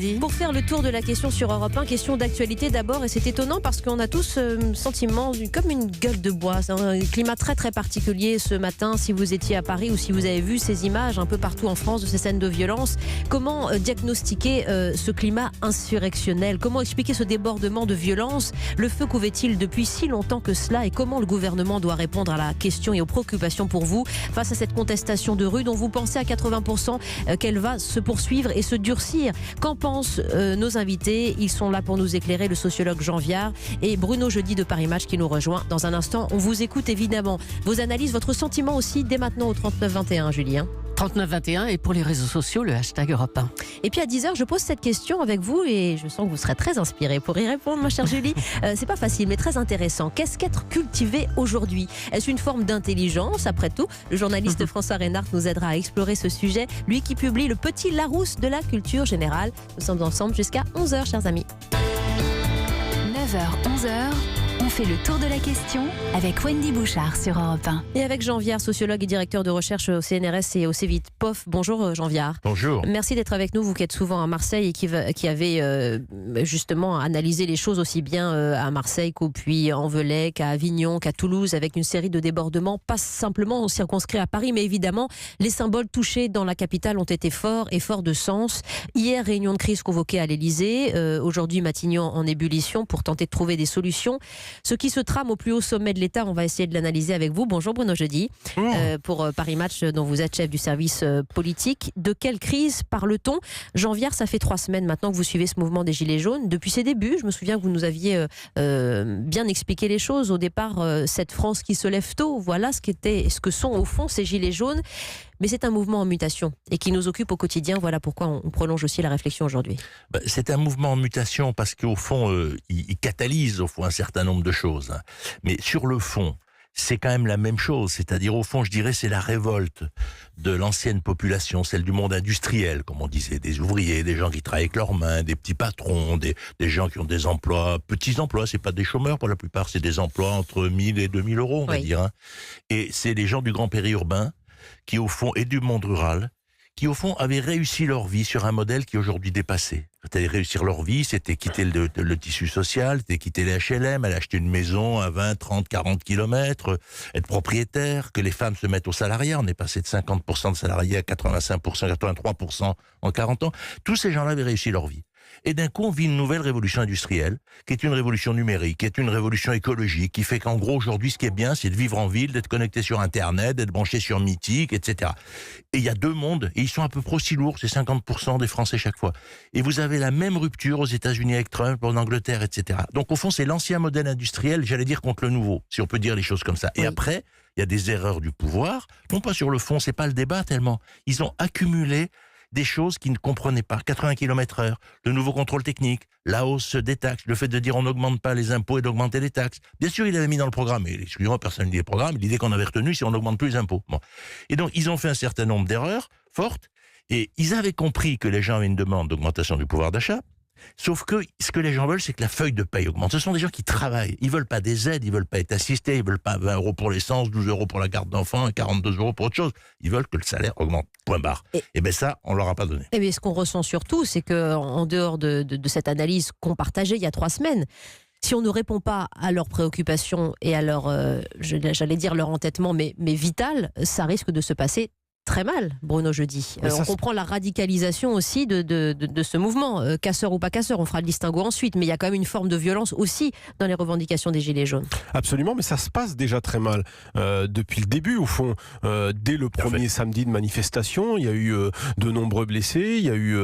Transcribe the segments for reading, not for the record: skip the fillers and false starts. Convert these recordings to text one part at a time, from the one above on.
Jeudi. Pour faire le tour de la question sur Europe 1, question d'actualité d'abord, et c'est étonnant parce qu'on a tous sentiment comme une gueule de bois. C'est un climat très très particulier ce matin. Si vous étiez à Paris ou si vous avez vu ces images un peu partout en France de ces scènes de violence, comment diagnostiquer ce climat insurrectionnel? Comment expliquer ce débordement de violence? Le feu couvait-il depuis si longtemps que cela? Et comment le gouvernement doit répondre à la question et aux préoccupations pour vous face à cette contestation de rue dont vous pensez à 80% qu'elle va se poursuivre et se durcir? Qu'en pensent nos invités? Ils sont là pour nous éclairer, le sociologue Jean Viard et Bruno Jeudi de Paris Match qui nous rejoint. Dans un instant, on vous écoute évidemment. Vos analyses, votre sentiment aussi dès maintenant au 3921, Julien. 3921 et pour les réseaux sociaux, le hashtag Europe 1. Et puis à 10h, je pose cette question avec vous et je sens que vous serez très inspiré pour y répondre, ma chère Julie. C'est pas facile, mais très intéressant. Qu'est-ce qu'être cultivé aujourd'hui? Est-ce une forme d'intelligence? Après tout, le journaliste François Reynard nous aidera à explorer ce sujet. Lui qui publie le Petit Larousse de la culture générale. Nous sommes ensemble jusqu'à 11h, chers amis. 9h, 11h. On fait le tour de la question avec Wendy Bouchard sur Europe 1. Et avec Jean Viard, sociologue et directeur de recherche au CNRS et au CEVIPOF. Bonjour Jean Viard. Bonjour. Merci d'être avec nous, vous qui êtes souvent à Marseille et qui avez justement analysé les choses aussi bien à Marseille qu'au Puy-en-Velay, qu'à Avignon, qu'à Toulouse, avec une série de débordements, pas simplement circonscrits à Paris, mais évidemment, les symboles touchés dans la capitale ont été forts et forts de sens. Hier, réunion de crise convoquée à l'Elysée. Aujourd'hui, Matignon en ébullition pour tenter de trouver des solutions. Ce qui se trame au plus haut sommet de l'État, on va essayer de l'analyser avec vous. Bonjour Bruno Jeudi, pour Paris Match, dont vous êtes chef du service politique. De quelle crise parle-t-on? Jean Viard, ça fait 3 semaines maintenant que vous suivez ce mouvement des Gilets jaunes. Depuis ses débuts, je me souviens que vous nous aviez bien expliqué les choses. Au départ, cette France qui se lève tôt, voilà ce que sont au fond ces Gilets jaunes. Mais c'est un mouvement en mutation et qui nous occupe au quotidien. Voilà pourquoi on prolonge aussi la réflexion aujourd'hui. C'est un mouvement en mutation parce qu'au fond, il catalyse au fond un certain nombre de choses. Mais sur le fond, c'est quand même la même chose. C'est-à-dire, au fond, je dirais, c'est la révolte de l'ancienne population, celle du monde industriel, comme on disait, des ouvriers, des gens qui travaillent avec leurs mains, des petits patrons, des gens qui ont des emplois, petits emplois, c'est pas des chômeurs pour la plupart, c'est des emplois entre 1000 et 2000 euros, on va dire. Et c'est les gens du grand périurbain, qui au fond, et du monde rural, qui au fond avaient réussi leur vie sur un modèle qui est aujourd'hui dépassé. C'est-à-dire réussir leur vie, c'était quitter le tissu social, c'était quitter les HLM, aller acheter une maison à 20, 30, 40 kilomètres, être propriétaire, que les femmes se mettent au salariat. On est passé de 50% de salariés à 85%, 83% en 40 ans. Tous ces gens-là avaient réussi leur vie. Et d'un coup, on vit une nouvelle révolution industrielle, qui est une révolution numérique, qui est une révolution écologique, qui fait qu'en gros, aujourd'hui, ce qui est bien, c'est de vivre en ville, d'être connecté sur Internet, d'être branché sur Mythique, etc. Et il y a 2 mondes, et ils sont à peu près aussi lourds, c'est 50% des Français chaque fois. Et vous avez la même rupture aux États-Unis avec Trump, en Angleterre, etc. Donc au fond, c'est l'ancien modèle industriel, j'allais dire, contre le nouveau, si on peut dire les choses comme ça. Et après, il y a des erreurs du pouvoir, non pas sur le fond, c'est pas le débat tellement. Ils ont accumulé des choses qu'ils ne comprenaient pas. 80 km/h, le nouveau contrôle technique, la hausse des taxes, le fait de dire on n'augmente pas les impôts et d'augmenter les taxes. Bien sûr, il avait mis dans le programme, et excusez-moi, personne ne lit les programmes, l'idée qu'on avait retenue, c'est on n'augmente plus les impôts. Bon. Et donc, ils ont fait un certain nombre d'erreurs fortes, et ils avaient compris que les gens avaient une demande d'augmentation du pouvoir d'achat. Sauf que ce que les gens veulent, c'est que la feuille de paye augmente. Ce sont des gens qui travaillent. Ils veulent pas des aides, ils veulent pas être assistés, ils veulent pas 20 euros pour l'essence, 12 euros pour la garde d'enfants et 42 euros pour autre chose. Ils veulent que le salaire augmente. Point barre. Et bien ça, on leur a pas donné. Et bien ce qu'on ressent surtout, c'est qu'en dehors de cette analyse qu'on partageait il y a 3 semaines, si on ne répond pas à leurs préoccupations et à leur, j'allais dire leur entêtement, mais vital, ça risque de se passer très mal, Bruno Jeudi. On comprend la radicalisation aussi de ce mouvement, casseur ou pas casseur, on fera le distinguo ensuite, mais il y a quand même une forme de violence aussi dans les revendications des Gilets jaunes. Absolument, mais ça se passe déjà très mal. Depuis le début, au fond, dès le premier samedi de manifestation, il y a eu de nombreux blessés, il y a eu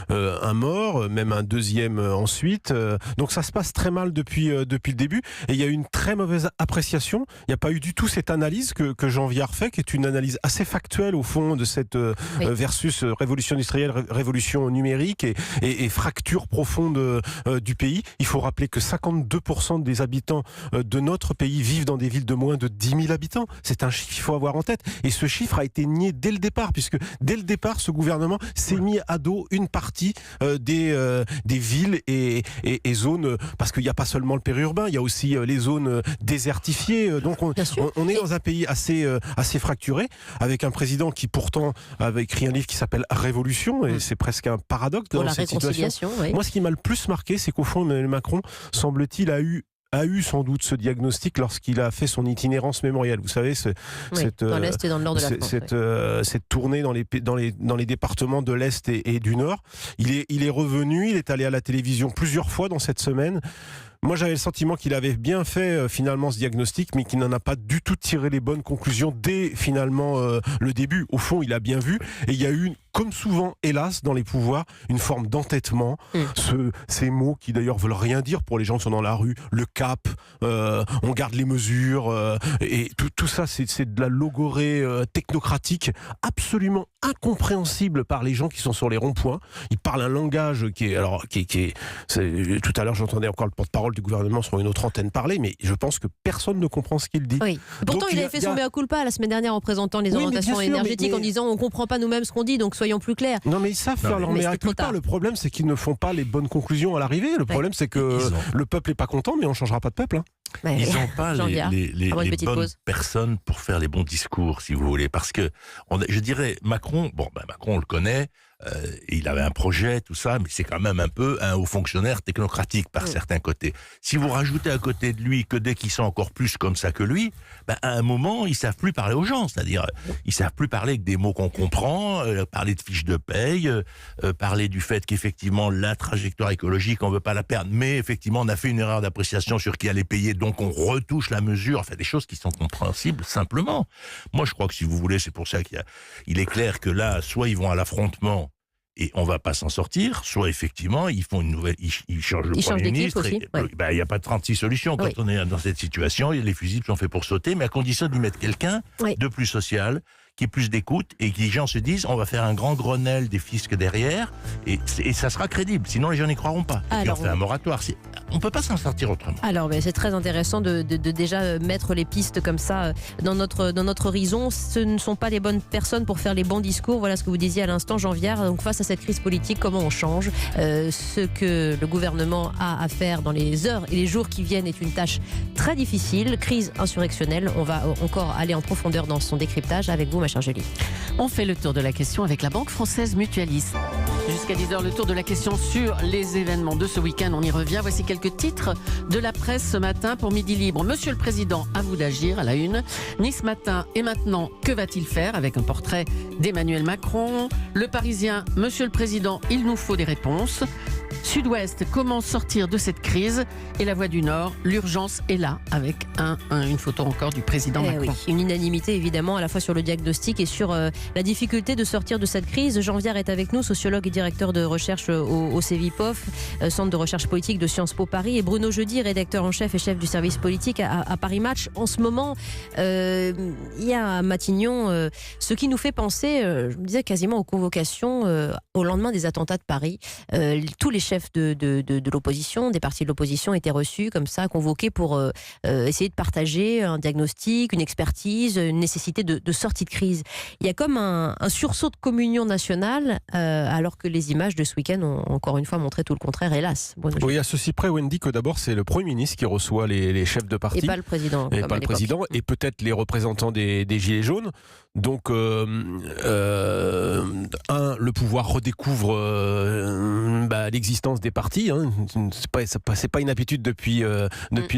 un mort, même un deuxième ensuite. Donc ça se passe très mal depuis le début, et il y a eu une très mauvaise appréciation. Il n'y a pas eu du tout cette analyse que Jean Viard fait, qui est une analyse assez factuelle au fond de cette versus révolution industrielle, révolution numérique et fracture profonde du pays. Il faut rappeler que 52% des habitants de notre pays vivent dans des villes de moins de 10 000 habitants. C'est un chiffre qu'il faut avoir en tête. Et ce chiffre a été nié dès le départ, puisque dès le départ, ce gouvernement s'est mis à dos une partie des villes et zones, parce qu'il n'y a pas seulement le périurbain, il y a aussi les zones désertifiées. Donc on est dans un pays assez fracturé, avec un président qui qui pourtant avait écrit un livre qui s'appelle Révolution, et c'est presque un paradoxe dans cette situation. Oui. Moi, ce qui m'a le plus marqué, c'est qu'au fond, Emmanuel Macron, semble-t-il, a eu sans doute ce diagnostic lorsqu'il a fait son itinérance mémorielle. Vous savez, dans l'Est et dans le Nord de la France. Cette tournée dans les départements de l'Est et du Nord. Il est revenu, il est allé à la télévision plusieurs fois dans cette semaine. Moi, j'avais le sentiment qu'il avait bien fait finalement ce diagnostic, mais qu'il n'en a pas du tout tiré les bonnes conclusions dès finalement le début. Au fond, il a bien vu, et il y a eu, comme souvent, hélas, dans les pouvoirs, une forme d'entêtement. Ces mots qui d'ailleurs veulent rien dire pour les gens qui sont dans la rue, le cap, on garde les mesures, et tout ça, c'est de la logorée technocratique absolument incompréhensible par les gens qui sont sur les ronds-points. Ils parlent un langage qui est tout à l'heure, j'entendais encore le porte-parole du gouvernement sur une autre antenne parler, mais je pense que personne ne comprend ce qu'il dit. Oui. Pourtant, il avait fait son mea culpa la semaine dernière en présentant les orientations énergétiques, en disant on ne comprend pas nous-mêmes ce qu'on dit, donc soyons plus clairs. Non, mais ils savent faire leur mea culpa. Le problème, c'est qu'ils ne font pas les bonnes conclusions à l'arrivée. Le problème, c'est que le peuple n'est pas content, mais on ne changera pas de peuple. Ils n'ont pas les bonnes personnes pour faire les bons discours, si vous voulez. Parce que, je dirais, Macron, Macron, on le connaît, il avait un projet, tout ça, mais c'est quand même un peu un haut fonctionnaire technocratique par certains côtés. Si vous rajoutez à côté de lui que dès qu'ils sont encore plus comme ça que lui, à un moment, ils savent plus parler aux gens. C'est-à-dire, ils savent plus parler avec des mots qu'on comprend, parler de fiches de paye, parler du fait qu'effectivement, la trajectoire écologique, on veut pas la perdre, mais effectivement, on a fait une erreur d'appréciation sur qui allait payer, donc on retouche la mesure. Enfin, des choses qui sont compréhensibles simplement. Moi, je crois que si vous voulez, c'est pour ça qu'il est clair que là, soit ils vont à l'affrontement et on va pas s'en sortir, soit effectivement ils font une nouvelle, ils changent le Premier ministre. Il n'y a pas de 36 solutions quand on est dans cette situation. Les fusibles sont faits pour sauter, mais à condition d'y mettre quelqu'un de plus social, qui est plus d'écoute, et que les gens se disent on va faire un grand Grenelle des fiscs derrière, et ça sera crédible, sinon les gens n'y croiront pas. Et puis on fait un moratoire. On ne peut pas s'en sortir autrement. Alors, c'est très intéressant de déjà mettre les pistes comme ça dans notre horizon. Ce ne sont pas les bonnes personnes pour faire les bons discours. Voilà ce que vous disiez à l'instant, Jean Viard. Donc, face à cette crise politique, comment on change ce que le gouvernement a à faire dans les heures et les jours qui viennent est une tâche très difficile. Crise insurrectionnelle. On va encore aller en profondeur dans son décryptage avec vous, ma chère Julie. On fait le tour de la question avec la Banque Française Mutualiste. Jusqu'à 10h, le tour de la question sur les événements de ce week-end. On y revient. Voici quelques titres de la presse ce matin pour Midi Libre. Monsieur le Président, à vous d'agir, à la une. Nice Matin, et maintenant, que va-t-il faire, avec un portrait d'Emmanuel Macron. Le Parisien, Monsieur le Président, il nous faut des réponses. Sud-Ouest, comment sortir de cette crise? Et la Voix du Nord, l'urgence est là, avec une photo encore du président Macron. Oui, une unanimité évidemment à la fois sur le diagnostic et sur la difficulté de sortir de cette crise. Jean Viard est avec nous, sociologue et directeur de recherche au CEVIPOF, Centre de recherche politique de Sciences Po Paris, et Bruno Jeudi, rédacteur en chef et chef du service politique à Paris Match. En ce moment, il y a à Matignon ce qui nous fait penser, je me disais, quasiment aux convocations au lendemain des attentats de Paris. Tous les chefs de l'opposition, des partis de l'opposition étaient reçus comme ça, convoqués pour essayer de partager un diagnostic, une expertise, une nécessité de sortie de crise. Il y a comme un sursaut de communion nationale, alors que les images de ce week-end ont encore une fois montré tout le contraire, hélas. Oui, à ceci près, Wendy, que d'abord c'est le Premier ministre qui reçoit les chefs de parti. Et pas le président. Et peut-être les représentants des Gilets jaunes. Donc, le pouvoir redécouvre l'existence des partis. C'est pas une habitude depuis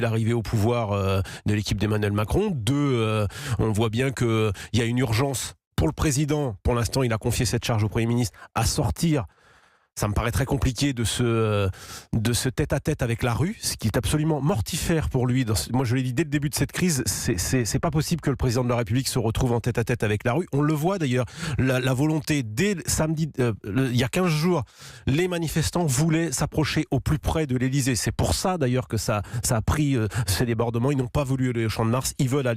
l'arrivée au pouvoir de l'équipe d'Emmanuel Macron. Deux, on voit bien qu'il y a une urgence pour le président. Pour l'instant, il a confié cette charge au Premier ministre à sortir. Ça me paraît très compliqué de ce tête-à-tête avec la rue, ce qui est absolument mortifère pour lui. Moi, je l'ai dit dès le début de cette crise, c'est pas possible que le président de la République se retrouve en tête-à-tête avec la rue. On le voit d'ailleurs, la volonté, dès samedi, il y a 15 jours, les manifestants voulaient s'approcher au plus près de l'Élysée. C'est pour ça d'ailleurs que ça a pris ces débordements. Ils n'ont pas voulu aller au Champ de Mars, ils veulent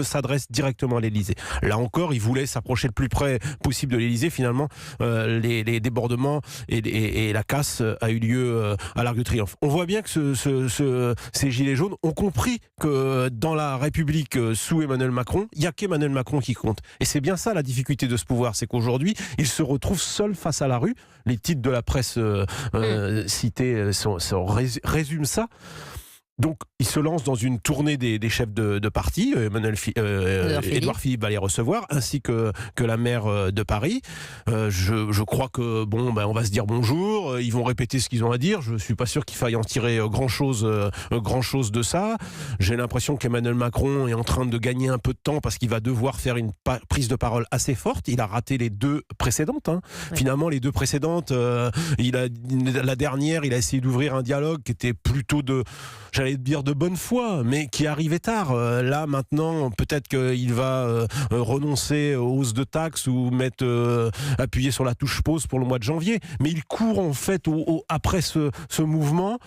s'adresser directement à l'Élysée. Là encore, ils voulaient s'approcher le plus près possible de l'Élysée. Finalement, les débordements et la casse a eu lieu à l'Arc de Triomphe. On voit bien que ces gilets jaunes ont compris que dans la République sous Emmanuel Macron, il n'y a qu'Emmanuel Macron qui compte. Et c'est bien ça la difficulté de ce pouvoir, c'est qu'aujourd'hui, il se retrouve seul face à la rue. Les titres de la presse cités résument ça. Donc, il se lance dans une tournée des chefs de parti. Édouard Philippe va les recevoir, ainsi que la maire de Paris. Je crois que on va se dire bonjour. Ils vont répéter ce qu'ils ont à dire. Je suis pas sûr qu'il faille en tirer grand chose de ça. J'ai l'impression qu'Emmanuel Macron est en train de gagner un peu de temps parce qu'il va devoir faire une prise de parole assez forte. Il a raté les 2 précédentes. Ouais. Finalement, les 2 précédentes, la dernière, il a essayé d'ouvrir un dialogue qui était plutôt j'allais dire de bonne foi, mais qui arrivait tard. Là, maintenant, peut-être qu'il va renoncer aux hausses de taxes ou appuyer sur la touche pause pour le mois de janvier. Mais il court en fait après ce mouvement.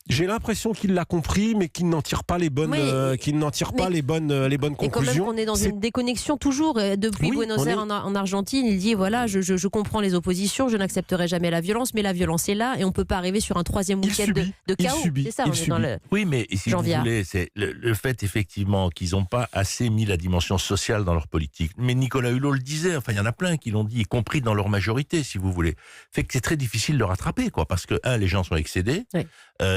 J'ai l'impression qu'il l'a compris, mais qu'il n'en tire pas les bonnes, les bonnes conclusions. Et quand même qu'on est dans une déconnexion toujours. Depuis Buenos Aires en Argentine, il dit voilà, je comprends les oppositions, je n'accepterai jamais la violence, mais la violence est là et on ne peut pas arriver sur un 3e week-end de chaos. C'est ça, on est dans le. Oui, mais si vous voulez, c'est le fait effectivement qu'ils n'ont pas assez mis la dimension sociale dans leur politique. Mais Nicolas Hulot le disait, enfin il y en a plein qui l'ont dit, y compris dans leur majorité, si vous voulez. Fait que c'est très difficile de rattraper, quoi, parce que les gens sont excédés. Oui.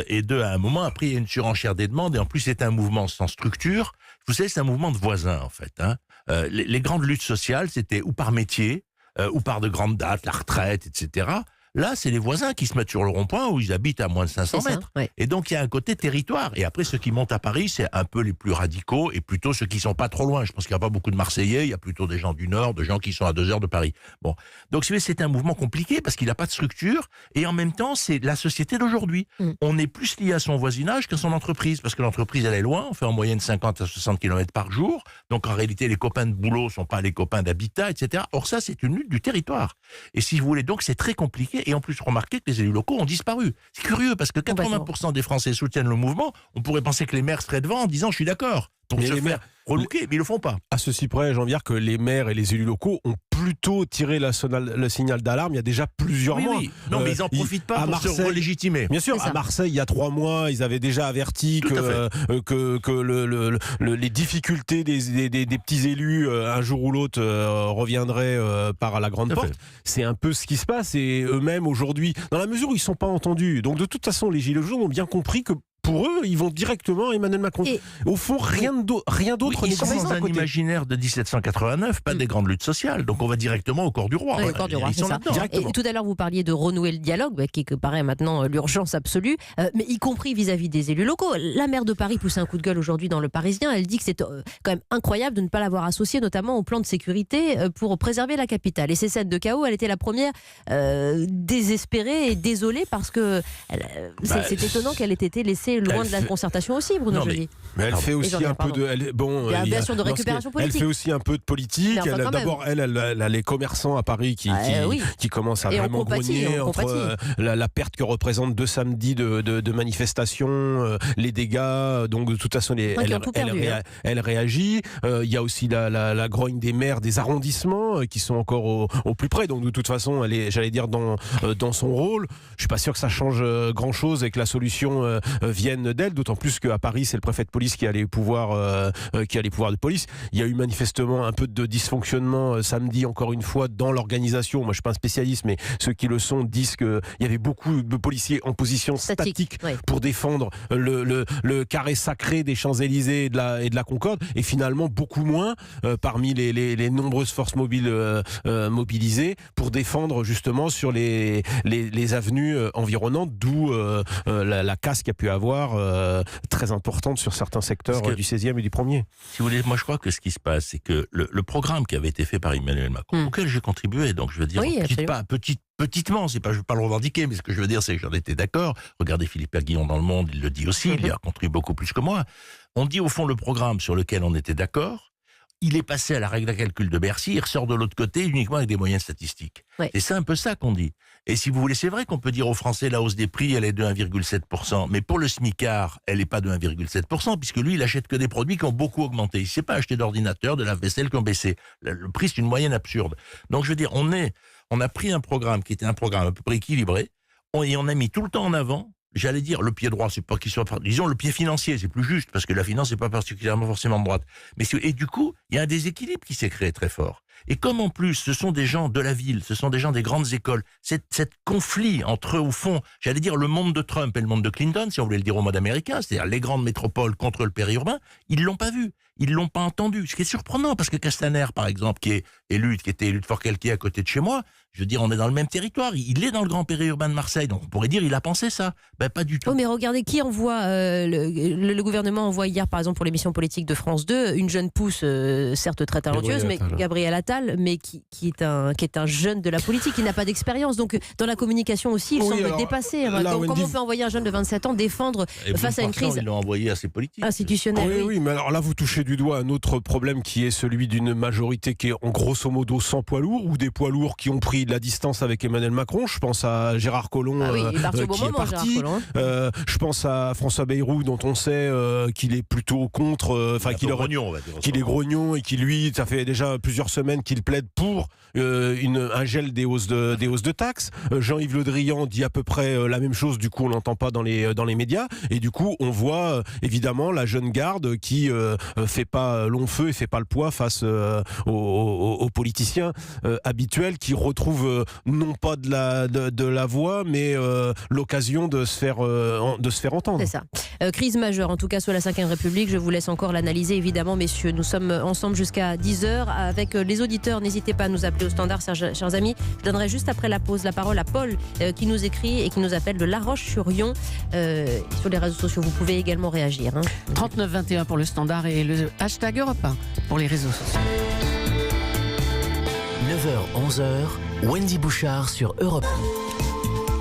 Et 2, à un moment, après, il y a une surenchère des demandes, et en plus, c'est un mouvement sans structure. Vous savez, c'est un mouvement de voisins, en fait. Les grandes luttes sociales, c'était ou par métier, ou par de grandes dates, la retraite, etc. Là, c'est les voisins qui se mettent sur le rond-point où ils habitent à moins de 500 mètres. Ouais. Et donc, il y a un côté territoire. Et après, ceux qui montent à Paris, c'est un peu les plus radicaux et plutôt ceux qui sont pas trop loin. Je pense qu'il n'y a pas beaucoup de Marseillais. Il y a plutôt des gens du Nord, de gens qui sont à 2 heures de Paris. Bon. Donc, c'est un mouvement compliqué parce qu'il n'a pas de structure. Et en même temps, c'est la société d'aujourd'hui. On est plus lié à son voisinage qu'à son entreprise. Parce que l'entreprise, elle est loin. On fait en moyenne 50 à 60 km par jour. Donc, en réalité, les copains de boulot sont pas les copains d'habitat, etc. Or, ça, c'est une lutte du territoire. Et si vous voulez, donc, c'est très compliqué. Et en plus, remarquez que les élus locaux ont disparu. C'est curieux parce que 80% des Français soutiennent le mouvement. On pourrait penser que les maires seraient devant en disant je suis d'accord pour se faire relooker, mais ils le font pas. À ceci près, Jean-Pierre, que les maires et les élus locaux ont plutôt tiré le signal d'alarme il y a déjà plusieurs mois. Oui. Non, mais ils n'en profitent pas pour se relégitimer. Bien sûr, à Marseille, il y a 3 mois, ils avaient déjà averti que les difficultés des petits élus, un jour ou l'autre, reviendraient par la grande porte. C'est un peu ce qui se passe. Et eux-mêmes, aujourd'hui, dans la mesure où ils ne sont pas entendus. Donc, de toute façon, les Gilets jaunes ont bien compris que pour eux, ils vont directement à Emmanuel Macron. Et au fond, rien d'autre. Ils sont dans un imaginaire de 1789, pas des grandes luttes sociales. Donc on va directement au corps du roi. Oui, au corps du roi, c'est ça. Et tout à l'heure, vous parliez de renouer le dialogue, qui paraît maintenant l'urgence absolue, mais y compris vis-à-vis des élus locaux. La maire de Paris pousse un coup de gueule aujourd'hui dans Le Parisien. Elle dit que c'est quand même incroyable de ne pas l'avoir associée, notamment au plan de sécurité pour préserver la capitale. Et ces scènes de chaos, elle était la première désespérée et désolée parce que c'est étonnant qu'elle ait été laissée loin de la concertation aussi, Bruno Joly. Mais elle fait aussi un peu de... de récupération politique. Elle fait aussi un peu de politique. D'abord, elle a les commerçants à Paris qui commencent à vraiment grogner entre la perte que représentent 2 samedis de manifestations, les dégâts. Donc, de toute façon, elle réagit. Il y a aussi la grogne des maires des arrondissements qui sont encore au plus près. Donc, de toute façon, elle est, j'allais dire, dans son rôle. Je suis pas sûr que ça change grand-chose et que la solution vienne d'elle, d'autant plus qu'à Paris, c'est le préfet de police qui a les pouvoirs de police. Il y a eu manifestement un peu de dysfonctionnement samedi, encore une fois, dans l'organisation. Moi, je suis pas un spécialiste, mais ceux qui le sont disent qu'il y avait beaucoup de policiers en position statique pour défendre le carré sacré des Champs-Élysées et de la Concorde, et finalement beaucoup moins parmi les nombreuses forces mobilisées pour défendre justement sur les avenues environnantes, d'où la casse qu'il y a pu avoir très importante sur certains secteurs du 16e et du 1er. Si vous voulez, moi je crois que ce qui se passe, c'est que le programme qui avait été fait par Emmanuel Macron, auquel j'ai contribué, donc je veux dire, petitement, je ne veux pas le revendiquer, mais ce que je veux dire, c'est que j'en étais d'accord. Regardez Philippe Aguillon dans Le Monde, il le dit aussi, il y a contribué beaucoup plus que moi. On dit au fond le programme sur lequel on était d'accord, il est passé à la règle de calcul de Bercy, il ressort de l'autre côté uniquement avec des moyens statistiques. Ouais. Et c'est un peu ça qu'on dit. Et si vous voulez, c'est vrai qu'on peut dire aux Français, la hausse des prix, elle est de 1,7%. Mais pour le smicard, elle n'est pas de 1,7%, puisque lui, il achète que des produits qui ont beaucoup augmenté. Il ne s'est pas acheté d'ordinateur, de lave-vaisselle qui ont baissé. Le prix, c'est une moyenne absurde. Donc je veux dire, on a pris un programme qui était un programme à peu près équilibré, et on a mis tout le temps en avant, j'allais dire, le pied droit, c'est pas qu'il soit, disons le pied financier, c'est plus juste, parce que la finance n'est pas particulièrement forcément de droite. Et du coup, il y a un déséquilibre qui s'est créé très fort. Et comme en plus, ce sont des gens de la ville, ce sont des gens des grandes écoles, cette conflit entre, au fond, j'allais dire le monde de Trump et le monde de Clinton, si on voulait le dire au mode américain, c'est-à-dire les grandes métropoles contre le périurbain, ils l'ont pas vu. Ils l'ont pas entendu. Ce qui est surprenant, parce que Castaner, par exemple, qui était élu de Forcalquier à côté de chez moi, je veux dire, on est dans le même territoire. Il est dans le grand périurbain de Marseille, donc on pourrait dire il a pensé ça. Ben pas du tout. Oh, mais regardez qui envoie. Le gouvernement envoie hier, par exemple, pour l'émission politique de France 2, une jeune pousse, certes très talentueuse, Gabriel Attal, mais qui est un jeune de la politique, qui n'a pas d'expérience. Donc dans la communication aussi, il semble dépassé. Donc comment on peut envoyer un jeune de 27 ans défendre face à une crise ils l'ont envoyé à ses politiques institutionnelle. Oui, mais alors là, vous touchez du doigt un autre problème qui est celui d'une majorité qui est en grosso modo sans poids lourds, ou des poids lourds qui ont pris de la distance avec Emmanuel Macron. Je pense à Gérard Collomb qui est parti. Je pense à François Bayrou, dont on sait qu'il est plutôt contre, qu'il est grognon et qui, lui, ça fait déjà plusieurs semaines qu'il plaide pour un gel des hausses de taxes. Jean-Yves Le Drian dit à peu près la même chose, du coup on l'entend pas dans les médias, et du coup on voit évidemment la jeune garde qui fait pas long feu et fait pas le poids face aux politiciens habituels, qui retrouvent non pas de la voix, mais l'occasion de se faire entendre. C'est ça. Crise majeure, en tout cas sous la 5e République. Je vous laisse encore l'analyser, évidemment, messieurs. Nous sommes ensemble jusqu'à 10h avec les auditeurs. N'hésitez pas à nous appeler au standard, chers amis. Je donnerai juste après la pause la parole à Paul qui nous écrit et qui nous appelle de La Roche-sur-Yon. Sur les réseaux sociaux, vous pouvez également réagir. 3921 pour le standard et le hashtag Europe 1 pour les réseaux sociaux. 9h, 11h, Wendy Bouchard sur Europe 1.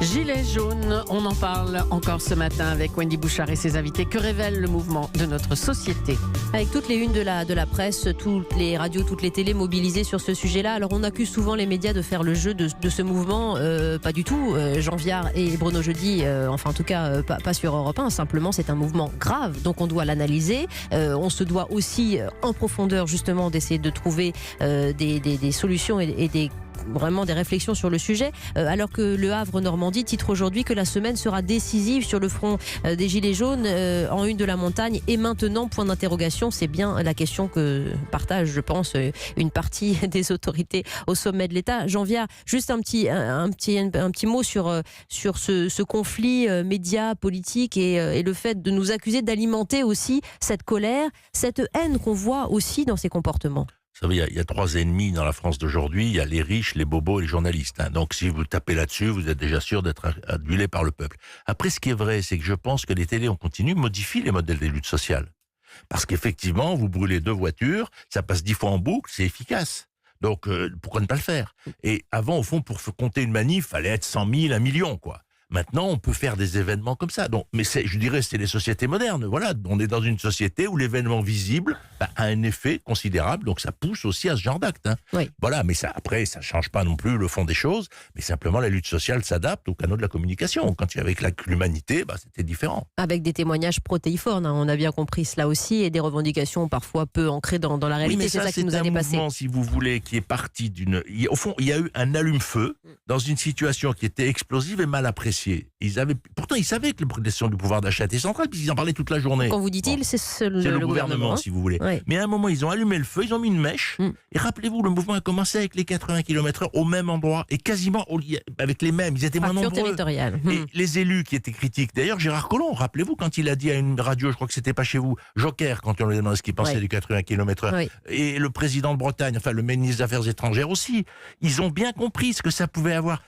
Gilets jaunes, on en parle encore ce matin avec Wendy Bouchard et ses invités. Que révèle le mouvement de notre société? Avec toutes les unes de la presse, toutes les radios, toutes les télés mobilisées sur ce sujet-là. Alors on accuse souvent les médias de faire le jeu de ce mouvement. Pas du tout. Jean Viard et Bruno Jeudi, enfin en tout cas pas sur Europe 1. Simplement c'est un mouvement grave, donc on doit l'analyser. On se doit aussi en profondeur justement d'essayer de trouver des solutions et vraiment des réflexions sur le sujet, alors que Le Havre-Normandie titre aujourd'hui que la semaine sera décisive sur le front des Gilets jaunes en une de la montagne. Et maintenant, point d'interrogation, c'est bien la question que partage, je pense, une partie des autorités au sommet de l'État. Jean Viard, juste un petit mot sur ce conflit média, politique et le fait de nous accuser d'alimenter aussi cette colère, cette haine qu'on voit aussi dans ces comportements. Vous savez, il y a 3 ennemis dans la France d'aujourd'hui. Il y a les riches, les bobos et les journalistes. Donc, si vous tapez là-dessus, vous êtes déjà sûr d'être adulé par le peuple. Après, ce qui est vrai, c'est que je pense que les télés, on continue, modifient les modèles des luttes sociales. Parce qu'effectivement, vous brûlez 2 voitures, ça passe 10 fois en boucle, c'est efficace. Donc, pourquoi ne pas le faire? Et avant, au fond, pour compter une manif, il fallait être 100 000, 1 million, quoi. Maintenant, on peut faire des événements comme ça. Donc, mais je dirais, c'est les sociétés modernes. Voilà, on est dans une société où l'événement visible a un effet considérable. Donc, ça pousse aussi à ce genre d'acte. Oui. Voilà, mais après, ça change pas non plus le fond des choses. Mais simplement, la lutte sociale s'adapte aux canaux de la communication. Quand il y avait avec l'humanité, c'était différent. Avec des témoignages protéiformes, on a bien compris cela aussi, et des revendications parfois peu ancrées dans la réalité. Oui, mais c'est ça qui nous a dépassé. C'est un mouvement, si vous voulez, qui est parti au fond, il y a eu un allume-feu dans une situation qui était explosive et mal appréciée. Pourtant, ils savaient que la question du pouvoir d'achat était centrale, puisqu'ils en parlaient toute la journée. Quand vous dites-ils, c'est le gouvernement, si vous voulez. Oui. Mais à un moment, ils ont allumé le feu, ils ont mis une mèche. Et rappelez-vous, le mouvement a commencé avec les 80 km/h au même endroit, et quasiment avec les mêmes. Ils étaient moins nombreux. Territoriale. Et les élus qui étaient critiques. D'ailleurs, Gérard Collomb, rappelez-vous, quand il a dit à une radio, je crois que c'était pas chez vous, Joker, quand on lui a demandé ce qu'il pensait du 80 km/h, Oui. et le président de Bretagne, enfin le ministre des Affaires étrangères aussi, ils ont bien compris ce que ça pouvait avoir.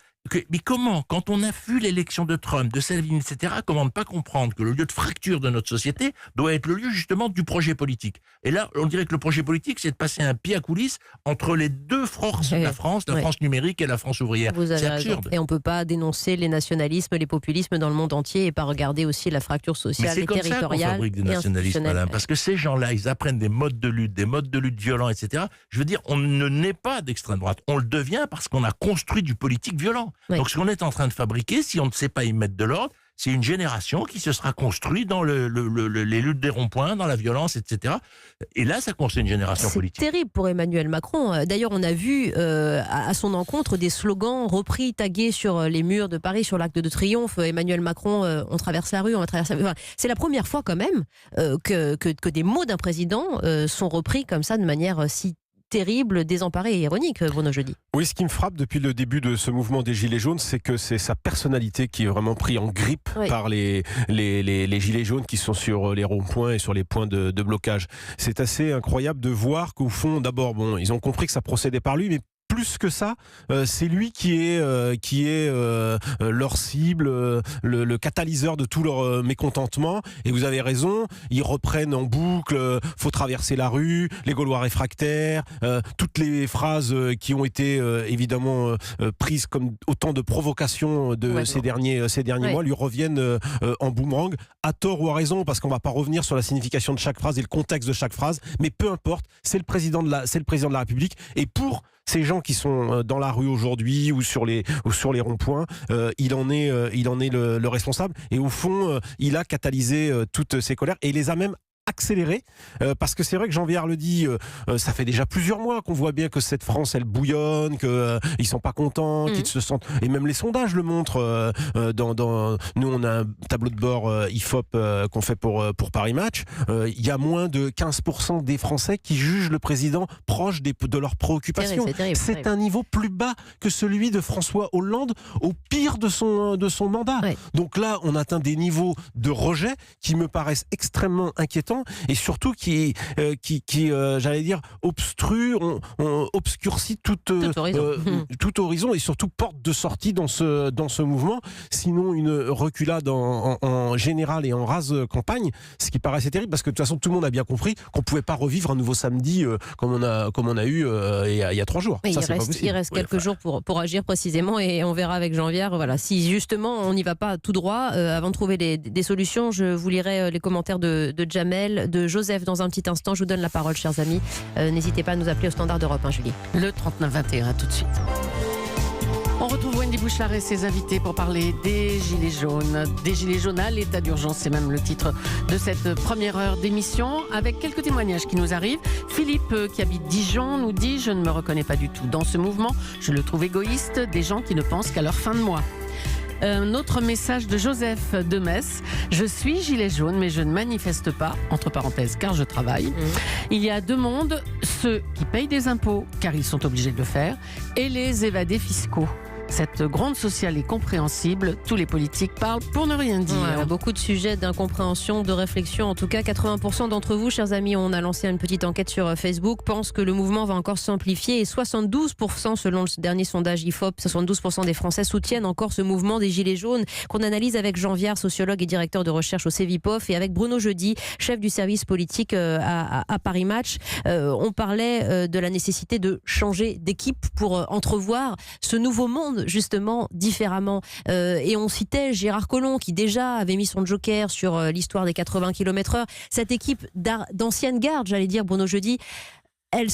Mais comment, quand on a vu l'élection de Trump, de Salvini, etc., comment ne pas comprendre que le lieu de fracture de notre société doit être le lieu justement du projet politique? Et là, on dirait que le projet politique, c'est de passer un pied à coulisses entre les 2 forces de la France, la France numérique et la France ouvrière. C'est absurde. Et on ne peut pas dénoncer les nationalismes, les populismes dans le monde entier et pas regarder aussi la fracture sociale et territoriale. Mais c'est comme ça qu'on fabrique des nationalistes, madame, parce que ces gens-là, ils apprennent des modes de lutte violents, etc. Je veux dire, on ne naît pas d'extrême droite, on le devient parce qu'on a construit du politique violent. Oui. Donc ce qu'on est en train de fabriquer, si on ne sait pas y mettre de l'ordre, c'est une génération qui se sera construite dans les luttes des ronds-points, dans la violence, etc. Et là, ça construit une génération politique. C'est terrible pour Emmanuel Macron. D'ailleurs, on a vu à son encontre des slogans repris, tagués sur les murs de Paris, sur l'Arc de Triomphe. Emmanuel Macron, on traverse la rue, on va traverser la rue. Enfin, c'est la première fois quand même que des mots d'un président sont repris comme ça de manière si terrible, désemparé et ironique, Bruno Jeudi. Oui, ce qui me frappe depuis le début de ce mouvement des Gilets jaunes, c'est que c'est sa personnalité qui est vraiment pris en grippe par les Gilets jaunes qui sont sur les ronds-points et sur les points de blocage. C'est assez incroyable de voir qu'au fond, d'abord, ils ont compris que ça procédait par lui, mais plus que ça, c'est lui qui est leur cible, le catalyseur de tout leur mécontentement. Et vous avez raison, ils reprennent en boucle faut traverser la rue, les Gaulois réfractaires, toutes les phrases qui ont été évidemment prises comme autant de provocations de ces derniers mois lui reviennent en boomerang, à tort ou à raison, parce qu'on ne va pas revenir sur la signification de chaque phrase et le contexte de chaque phrase, mais peu importe, c'est le président de la République. Et pour ces gens qui sont dans la rue aujourd'hui ou sur les ronds-points, il en est le responsable. Et au fond, il a catalysé toutes ces colères et il les a même accéléré, parce que c'est vrai que Jean Viard le dit, ça fait déjà plusieurs mois qu'on voit bien que cette France elle bouillonne, qu'ils sont pas contents, qu'ils se sentent, et même les sondages le montrent. Nous on a un tableau de bord IFOP qu'on fait pour Paris Match, il y a moins de 15% des Français qui jugent le président proche de leurs préoccupations. C'est un niveau plus bas que celui de François Hollande au pire de son mandat. Donc là on atteint des niveaux de rejet qui me paraissent extrêmement inquiétants et surtout qui j'allais dire, obscurcit tout horizon et surtout porte de sortie dans ce mouvement. Sinon, une reculade en général et en rase campagne, ce qui paraissait terrible, parce que de toute façon, tout le monde a bien compris qu'on ne pouvait pas revivre un nouveau samedi comme on a eu il y a 3 jours. Il reste quelques jours pour agir précisément, et on verra avec Jean Viard si justement on n'y va pas tout droit. Avant de trouver des solutions, je vous lirai les commentaires de Jamel, de Joseph dans un petit instant. Je vous donne la parole, chers amis. N'hésitez pas à nous appeler au standard d'Europe, Julie. Le 39-21, à tout de suite. On retrouve Wendy Bouchard et ses invités pour parler des Gilets jaunes. Des Gilets jaunes à l'état d'urgence, c'est même le titre de cette première heure d'émission, avec quelques témoignages qui nous arrivent. Philippe, qui habite Dijon, nous dit « Je ne me reconnais pas du tout dans ce mouvement. Je le trouve égoïste, des gens qui ne pensent qu'à leur fin de mois. » Un autre message de Joseph de Metz. Je suis gilet jaune, mais je ne manifeste pas, entre parenthèses, car je travaille. Il y a 2 mondes, ceux qui payent des impôts, car ils sont obligés de le faire, et les évadés fiscaux. Cette gronde sociale est compréhensible. Tous les politiques parlent pour ne rien dire. Voilà, beaucoup de sujets d'incompréhension, de réflexion. En tout cas, 80% d'entre vous, chers amis, on a lancé une petite enquête sur Facebook, pensent que le mouvement va encore s'amplifier. Et 72%, selon le dernier sondage IFOP, 72% des Français soutiennent encore ce mouvement des Gilets jaunes, qu'on analyse avec Jean Viard, sociologue et directeur de recherche au CEVIPOF, et avec Bruno Jeudi, chef du service politique à Paris Match. On parlait de la nécessité de changer d'équipe pour entrevoir ce nouveau monde justement différemment. Et on citait Gérard Collomb qui déjà avait mis son joker sur l'histoire des 80 km/h. Cette équipe d'ancienne garde, j'allais dire, Bruno Jeudi, elle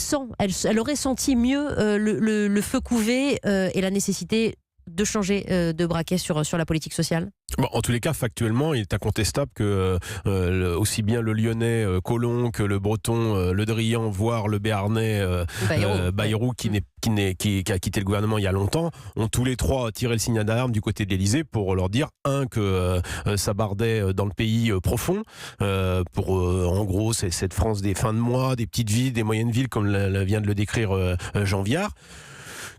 aurait senti mieux le feu couvé et la nécessité de changer de braquet sur la politique sociale. Bon, en tous les cas, factuellement, il est incontestable que aussi bien le Lyonnais Collomb que le Breton Le Drian, voire le Béarnais Bayrou, qui a quitté le gouvernement il y a longtemps, ont tous les 3 tiré le signal d'alarme du côté de l'Élysée pour leur dire, que ça bardait dans le pays profond, en gros, c'est cette France des fins de mois, des petites villes, des moyennes villes, comme vient de le décrire Jean Viard.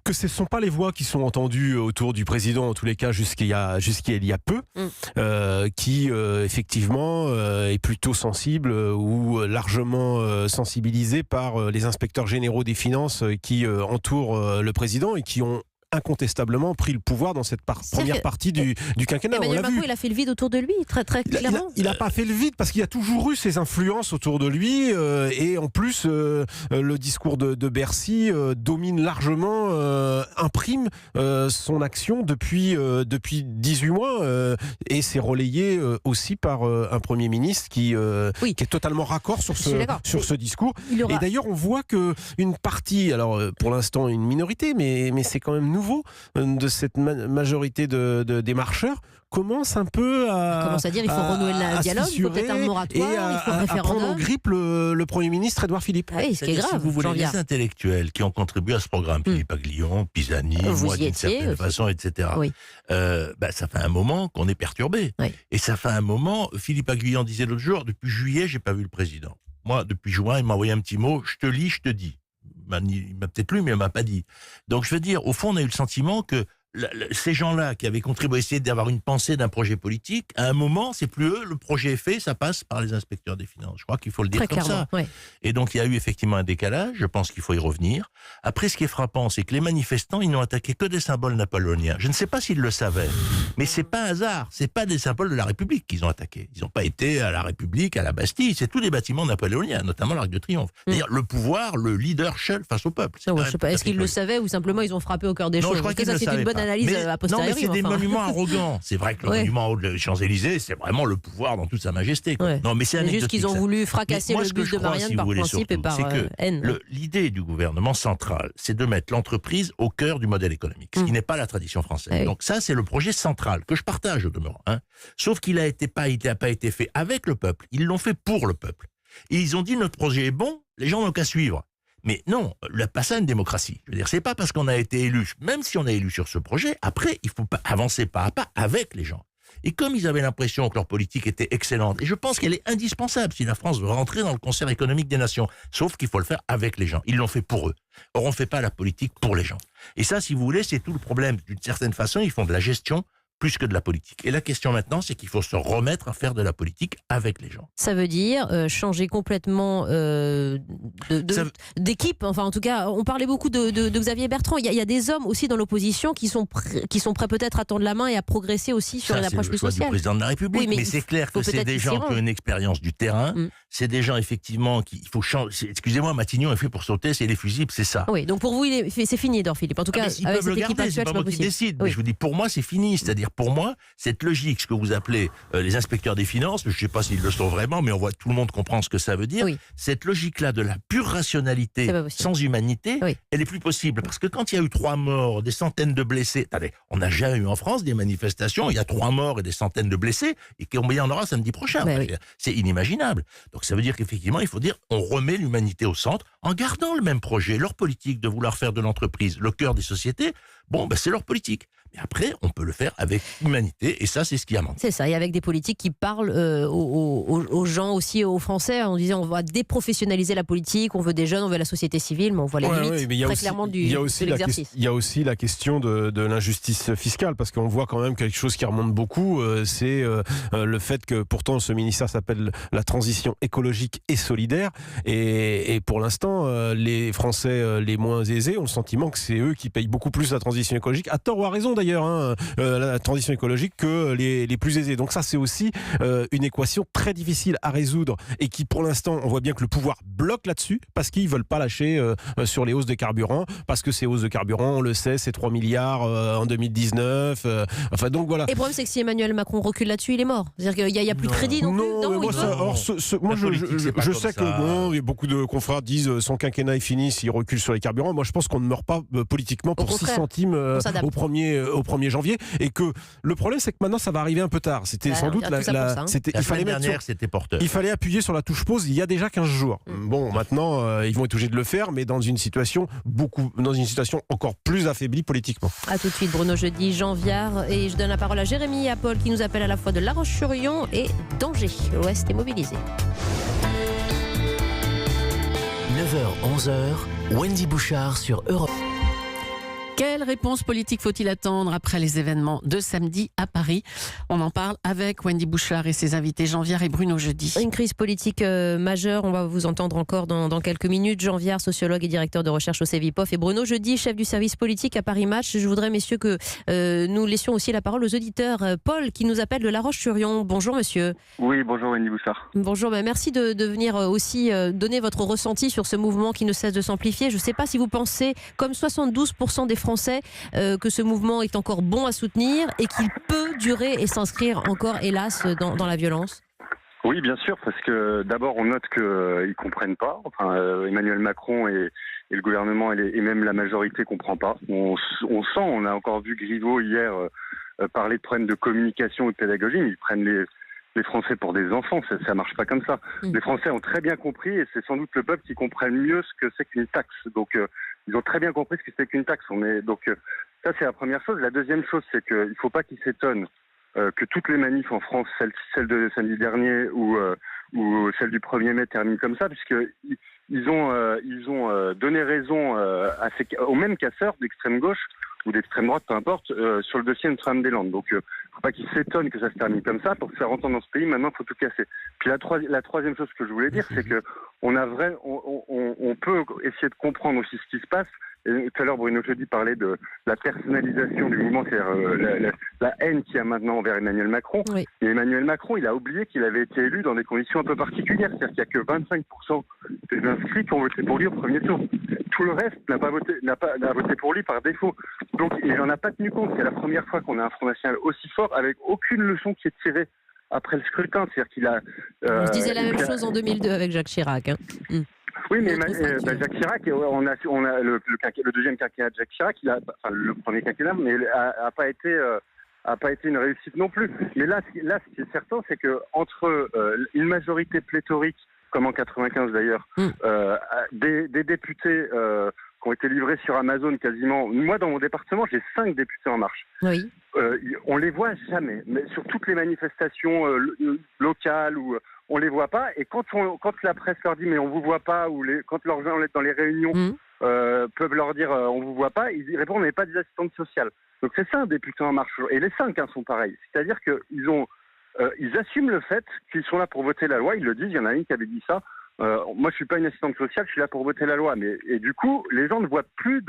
Que ce ne sont pas les voix qui sont entendues autour du président, en tous les cas jusqu'il y a peu, qui effectivement est plutôt sensible ou largement sensibilisé par les inspecteurs généraux des finances qui entourent le président et qui ont incontestablement pris le pouvoir dans cette première partie du quinquennat. Emmanuel Macron, il a fait le vide autour de lui, très très clairement. Il n'a pas fait le vide parce qu'il y a toujours eu ces influences autour de lui et en plus le discours de Bercy domine largement, imprime son action depuis 18 mois et c'est relayé aussi par un Premier ministre qui est totalement raccord sur ce discours. Et d'ailleurs on voit qu'une partie, alors pour l'instant une minorité, mais c'est quand même nouveau de cette majorité des marcheurs, commence un peu à dire il faut renouer le dialogue, il faut peut-être un moratoire, il faut un référendum. À prendre en grippe le Premier ministre Édouard Philippe. Ah oui, ce qui est grave. Si vous voulez, les intellectuels qui ont contribué à ce programme, Philippe Aguillon, Pisani, moi d'une certaine façon, etc. Oui. Ça fait un moment qu'on est perturbé. Oui. Et ça fait un moment, Philippe Aguillon disait l'autre jour, depuis juillet, j'ai pas vu le président. Moi, depuis juin, il m'a envoyé un petit mot, je te lis, je te dis. il m'a peut-être lu, mais il m'a pas dit. Donc je veux dire, au fond, on a eu le sentiment que ces gens-là qui avaient contribué à essayer d'avoir une pensée d'un projet politique, à un moment, c'est plus eux, le projet est fait, ça passe par les inspecteurs des finances. Je crois qu'il faut le dire Très comme clairement, ça. ouais. Et donc il y a eu effectivement un décalage, je pense qu'il faut y revenir. Après, ce qui est frappant, c'est que les manifestants, ils n'ont attaqué que des symboles napoléoniens. Je ne sais pas s'ils le savaient, mais c'est pas hasard, c'est pas des symboles de la République qu'ils ont attaqués. Ils n'ont pas été à la République, à la Bastille, c'est tous des bâtiments napoléoniens, notamment l'Arc de Triomphe. C'est-à-dire le pouvoir, le leadership face au peuple. Non, je sais pas, est-ce qu'ils le savaient ou simplement ils ont frappé au cœur des Non, choses? je crois Parce que qu'ils ça, le c'est savaient une bonne pas. analyse a posteriori. Non, mais c'est des enfin. monuments arrogants. C'est vrai que le Ouais. monument en haut des Champs-Élysées, c'est vraiment le pouvoir dans toute sa majesté. Quoi. Ouais. Non, mais c'est C'est juste qu'ils ont voulu fracasser moi, le ce que buste je de crois, Marianne si par vous voulez, principe et surtout, par c'est que haine. l'idée du gouvernement central, c'est de mettre l'entreprise au cœur du modèle économique, ce qui n'est pas la tradition française. Ah oui. Donc ça, c'est le projet central que je partage au demeurant. Hein. Sauf qu'il n'a pas été fait avec le peuple. Ils l'ont fait pour le peuple. Et ils ont dit notre projet est bon, les gens n'ont qu'à suivre. Mais non, pas ça une démocratie. Je veux dire, c'est pas parce qu'on a été élu, même si on est élu sur ce projet, après, il faut pas avancer pas à pas avec les gens. Et comme ils avaient l'impression que leur politique était excellente, et je pense qu'elle est indispensable si la France veut rentrer dans le concert économique des nations, sauf qu'il faut le faire avec les gens. Ils l'ont fait pour eux. Or, on ne fait pas la politique pour les gens. Et ça, si vous voulez, c'est tout le problème. D'une certaine façon, ils font de la gestion plus que de la politique. Et la question maintenant, c'est qu'il faut se remettre à faire de la politique avec les gens. Ça veut dire changer complètement d'équipe. Enfin, en tout cas, on parlait beaucoup de Xavier Bertrand. Il y a des hommes aussi dans l'opposition qui sont prêts peut-être à tendre la main et à progresser aussi sur une approche plus c'est le choix sociale. du président de la République. Oui, mais mais c'est clair que faut c'est peut-être des qu'ils gens s'y qui ont rendent. une expérience du terrain. C'est des gens, effectivement, il faut changer. Excusez-moi, Matignon est fait pour sauter, c'est les fusibles, c'est ça. Oui, donc pour vous, c'est fini, Edouard Philippe. En tout cas, Ils avec peuvent le cette équipe garder, c'est actuelle, pas c'est moi pas qui possible. décide. Oui. Mais je vous dis, pour moi, c'est fini. C'est-à-dire, pour moi, cette logique, ce que vous appelez les inspecteurs des finances, je ne sais pas s'ils le sont vraiment, mais on voit tout le monde comprend ce que ça veut dire. Oui. Cette logique-là de la pure rationalité C'est pas possible. sans humanité, Oui. elle est plus possible. Parce que quand il y a eu 3 morts, des centaines de blessés, attendez, on n'a jamais eu en France des manifestations, il y a 3 morts et des centaines de blessés, et combien il y en aura samedi prochain? Ben oui. C'est inimaginable. Donc ça veut dire qu'effectivement, il faut dire, on remet l'humanité au centre, en gardant le même projet, leur politique de vouloir faire de l'entreprise le cœur des sociétés. Bon, c'est leur politique. Mais après, on peut le faire avec humanité, et ça, c'est ce qui a manqué. C'est ça, et avec des politiques qui parlent aux gens aussi, aux Français, en disant on va déprofessionnaliser la politique, on veut des jeunes, on veut la société civile, mais on voit les limites mais il y a très aussi- clairement il y a aussi de l'exercice. Il y a aussi la question de l'injustice fiscale, parce qu'on voit quand même quelque chose qui remonte beaucoup, c'est le fait que pourtant ce ministère s'appelle la transition écologique et solidaire, et pour l'instant, les Français les moins aisés ont le sentiment que c'est eux qui payent beaucoup plus la transition écologique, à tort ou à raison d'ailleurs, hein, la transition écologique, que les plus aisés. Donc ça, c'est aussi une équation très difficile à résoudre, et qui pour l'instant, on voit bien que le pouvoir bloque là-dessus, parce qu'ils veulent pas lâcher sur les hausses de carburant, parce que ces hausses de carburant, on le sait, c'est 3 milliards en 2019. Enfin, donc voilà. Et le problème, c'est que si Emmanuel Macron recule là-dessus, il est mort. C'est-à-dire qu'il n'y a plus de crédit non plus. Non, mais moi, il ça, peut. alors, moi La politique, c'est pas je comme sais que ça. bon, il y a beaucoup de confrères disent son quinquennat est fini s'il recule sur les carburants. Moi, je pense qu'on ne meurt pas politiquement pour 6 contraire, centimes on s'adapte. au 1er janvier, et que le problème, c'est que maintenant, ça va arriver un peu tard. C'était sans on doute garde tout ça pour ça, hein. La il fallait semaine mettre dernière, c'était porteur. il fallait appuyer sur la touche pause il y a déjà 15 jours. Bon, maintenant, ils vont être obligés de le faire, mais dans une situation encore plus affaiblie politiquement. A tout de suite, Bruno Jeudi, Jean Viard, et je donne la parole à Jérémy et à Paul qui nous appellent à la fois de La Roche-sur-Yon et d'Angers. L'Ouest est mobilisé. 9h, 11h, Wendy Bouchard sur Europe. Quelle réponse politique faut-il attendre après les événements de samedi à Paris? On en parle avec Wendy Bouchard et ses invités Jean Viard et Bruno Jeudi. Une crise politique majeure, on va vous entendre encore dans quelques minutes. Jean Viard, sociologue et directeur de recherche au CEVIPOF, et Bruno Jeudi, chef du service politique à Paris Match. Je voudrais, messieurs, que nous laissions aussi la parole aux auditeurs. Paul, qui nous appelle de La Roche-sur-Yon. Bonjour, monsieur. Oui, bonjour Wendy Bouchard. Bonjour, merci de venir aussi donner votre ressenti sur ce mouvement qui ne cesse de s'amplifier. Je ne sais pas si vous pensez, comme 72% des Français, que ce mouvement est encore bon à soutenir et qu'il peut durer et s'inscrire encore, hélas, dans la violence. Oui, bien sûr, parce que d'abord on note qu'ils ne comprennent pas. Enfin, Emmanuel Macron et le gouvernement et même la majorité ne comprennent pas. On sent, on a encore vu Griveaux hier parler de problèmes de communication ou de pédagogie, mais ils prennent les Français pour des enfants, ça marche pas comme ça. Les Français ont très bien compris, et c'est sans doute le peuple qui comprenne mieux ce que c'est qu'une taxe. Donc ils ont très bien compris ce que c'est qu'une taxe. Ça, c'est la première chose. La deuxième chose, c'est qu'il ne faut pas qu'ils s'étonnent que toutes les manifs en France, celle de samedi dernier ou celle du 1er mai terminent comme ça, puisqu'ils ont donné raison aux mêmes casseurs d'extrême gauche ou d'extrême droite, peu importe, sur le dossier Notre-Dame-des-Landes. Donc, faut pas qu'ils s'étonnent que ça se termine comme ça. Pour se faire entendre dans ce pays, maintenant, il faut tout casser. Puis la troisième chose que je voulais dire, c'est que on peut essayer de comprendre aussi ce qui se passe. Et tout à l'heure, Bruno Jeudi parlait de la personnalisation du mouvement, c'est-à-dire la haine qu'il y a maintenant envers Emmanuel Macron. Oui. Et Emmanuel Macron, il a oublié qu'il avait été élu dans des conditions un peu particulières. C'est-à-dire qu'il n'y a que 25% des inscrits qui ont voté pour lui au premier tour. Tout le reste n'a voté pour lui par défaut. Donc, il n'en a pas tenu compte. C'est la première fois qu'on a un Front National aussi fort, avec aucune leçon qui est tirée après le scrutin. C'est-à-dire qu'il a... On se disait la même chose en 2002 avec Jacques Chirac. Oui, mais Jacques Chirac, on a le deuxième quinquennat de Jacques Chirac, le premier quinquennat, mais a pas été une réussite non plus. Mais là, ce qui est certain, c'est que entre une majorité pléthorique, comme en 95 d'ailleurs, des députés qui ont été livrés sur Amazon quasiment. Moi, dans mon département, j'ai 5 députés En Marche. Oui. On les voit jamais, mais sur toutes les manifestations locales on les voit pas. Et quand la presse leur dit mais on vous voit pas, quand leurs gens dans les réunions peuvent leur dire on vous voit pas, ils répondent on n'est pas des assistantes sociales. Donc c'est ça un député En Marche. Et les 5 sont pareils. C'est-à-dire que ils assument le fait qu'ils sont là pour voter la loi. Ils le disent. Il y en a une qui avait dit ça. Moi, je suis pas une assistante sociale. Je suis là pour voter la loi. Et du coup, les gens ne voient plus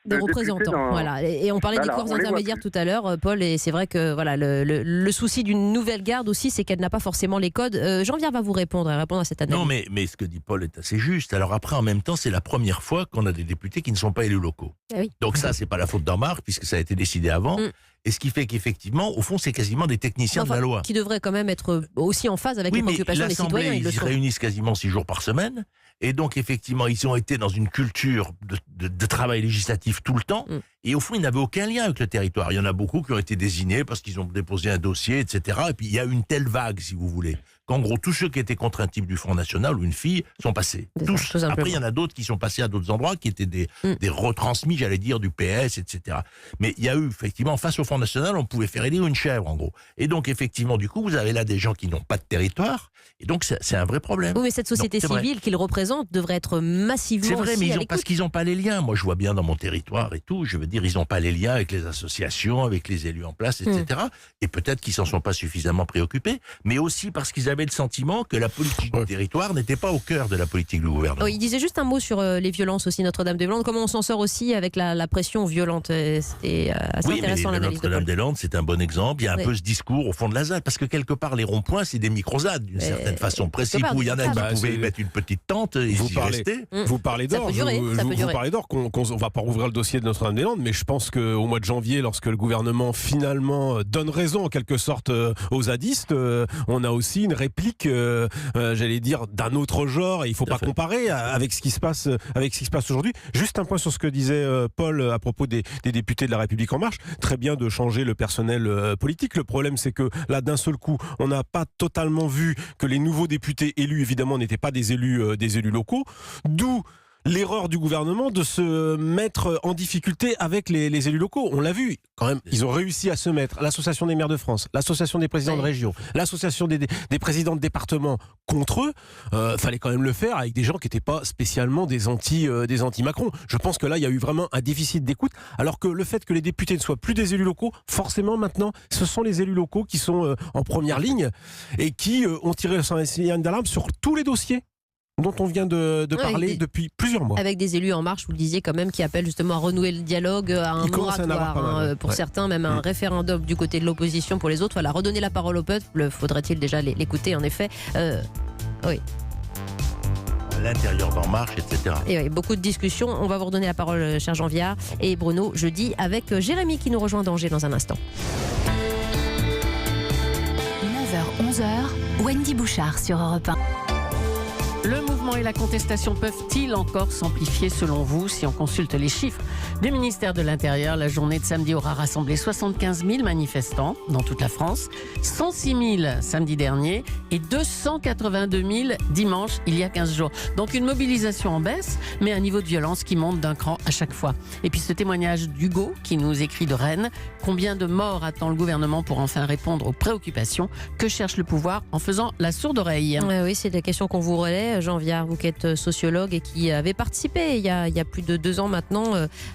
des représentants, voilà. Et on parlait des corps intermédiaires tout à l'heure, Paul, et c'est vrai que voilà, le souci d'une nouvelle garde aussi, c'est qu'elle n'a pas forcément les codes. Jean-Pierre va vous répondre à cette analyse. Non, mais ce que dit Paul est assez juste. Alors après, en même temps, c'est la première fois qu'on a des députés qui ne sont pas élus locaux. Oui. Donc ça, c'est pas la faute d'En Marche, puisque ça a été décidé avant. Et ce qui fait qu'effectivement, au fond, c'est quasiment des techniciens de la loi. Qui devraient quand même être aussi en phase avec les préoccupations des citoyens. Ils se réunissent quasiment 6 jours par semaine. Et donc, effectivement, ils ont été dans une culture de travail législatif tout le temps. Et au fond, ils n'avaient aucun lien avec le territoire. Il y en a beaucoup qui ont été désignés parce qu'ils ont déposé un dossier, etc. Et puis, il y a une telle vague, si vous voulez, qu'en gros, tous ceux qui étaient contre un type du Front National ou une fille sont passés. Tous. Après, il y en a d'autres qui sont passés à d'autres endroits, qui étaient des retransmis, j'allais dire, du PS, etc. Mais il y a eu, effectivement, face au Front National, on pouvait faire élire une chèvre, en gros. Et donc, effectivement, du coup, vous avez là des gens qui n'ont pas de territoire. Et donc, c'est un vrai problème. Oui, mais cette société civile qu'ils représentent devrait être massivement. C'est vrai, mais parce qu'ils n'ont pas les liens. Moi, je vois bien dans mon territoire et tout. Je veux dire, ils n'ont pas les liens avec les associations, avec les élus en place, etc. Et peut-être qu'ils s'en sont pas suffisamment préoccupés, mais aussi parce qu'ils avaient le sentiment que la politique du territoire n'était pas au cœur de la politique du gouvernement. Il disait juste un mot sur les violences aussi, Notre-Dame-des-Landes. Comment on s'en sort aussi avec la pression violente. C'était assez intéressant l'analyse de Notre-Dame-des-Landes, c'est un bon exemple. Il y a un peu ce discours au fond de la ZAD, parce que quelque part, les ronds-points, c'est des micro-ZAD, d'une certaine façon. Principe où il y en a qui pouvaient mettre une petite tente et y rester. Vous parlez d'or. Vous parlez d'or. On va pas rouvrir le dossier de Notre-Dame-des-Landes, mais je pense qu'au mois de janvier, lorsque le gouvernement finalement donne raison en quelque sorte aux zadistes, on a aussi une réplique, j'allais dire, d'un autre genre. Et il faut pas comparer avec ce qui se passe aujourd'hui. Juste un point sur ce que disait Paul à propos des députés de La République En Marche. Très bien de changer le personnel politique. Le problème, c'est que là, d'un seul coup, on n'a pas totalement vu que les nouveaux députés élus, évidemment, n'étaient pas des élus locaux. D'où l'erreur du gouvernement de se mettre en difficulté avec les élus locaux. On l'a vu, quand même, ils ont réussi à se mettre, l'Association des maires de France, l'Association des présidents de région, l'Association des présidents de département contre eux. Fallait quand même le faire avec des gens qui n'étaient pas spécialement des anti-Macron. Je pense que là, il y a eu vraiment un déficit d'écoute, alors que le fait que les députés ne soient plus des élus locaux, forcément maintenant, ce sont les élus locaux qui sont en première ligne et qui ont tiré le signal d'alarme sur tous les dossiers dont on vient de parler depuis plusieurs mois. Avec des élus En Marche, vous le disiez quand même, qui appellent justement à renouer le dialogue, à un moratoire, pour certains, même un référendum du côté de l'opposition pour les autres. Voilà, redonner la parole au peuple, faudrait-il déjà l'écouter en effet. Oui. À l'intérieur d'En Marche, etc. Et oui, beaucoup de discussions. On va vous redonner la parole, cher Jean-Viard et Bruno, jeudi, avec Jérémy qui nous rejoint d'Angers dans un instant. 9h, 11h, Wendy Bouchard sur Europe 1. Le mouvement et la contestation peuvent-ils encore s'amplifier selon vous? Si on consulte les chiffres du ministère de l'Intérieur, la journée de samedi aura rassemblé 75 000 manifestants dans toute la France, 106 000 samedi dernier et 282 000 dimanche il y a 15 jours. Donc une mobilisation en baisse, mais un niveau de violence qui monte d'un cran à chaque fois. Et puis ce témoignage d'Hugo qui nous écrit de Rennes. Combien de morts attend le gouvernement pour enfin répondre aux préoccupations que cherche le pouvoir en faisant la sourde oreille? Oui, c'est la question qu'on vous relaie. Jean Viard, vous qui êtes sociologue et qui avait participé il y a plus de 2 ans maintenant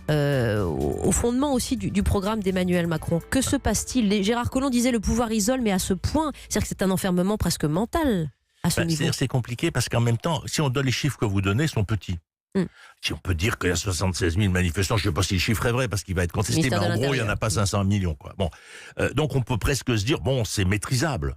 au fondement aussi du programme d'Emmanuel Macron. Que se passe-t-il? Gérard Collomb disait le pouvoir isole, mais à ce point, c'est-à-dire que c'est un enfermement presque mental à ce niveau. C'est compliqué parce qu'en même temps, si on donne les chiffres que vous donnez, sont petits. Si on peut dire qu'il y a 76 000 manifestants, je ne sais pas si le chiffre est vrai parce qu'il va être contesté, mais en gros, il n'y en a pas 500 millions. Quoi. Bon. Donc on peut presque se dire, bon, c'est maîtrisable.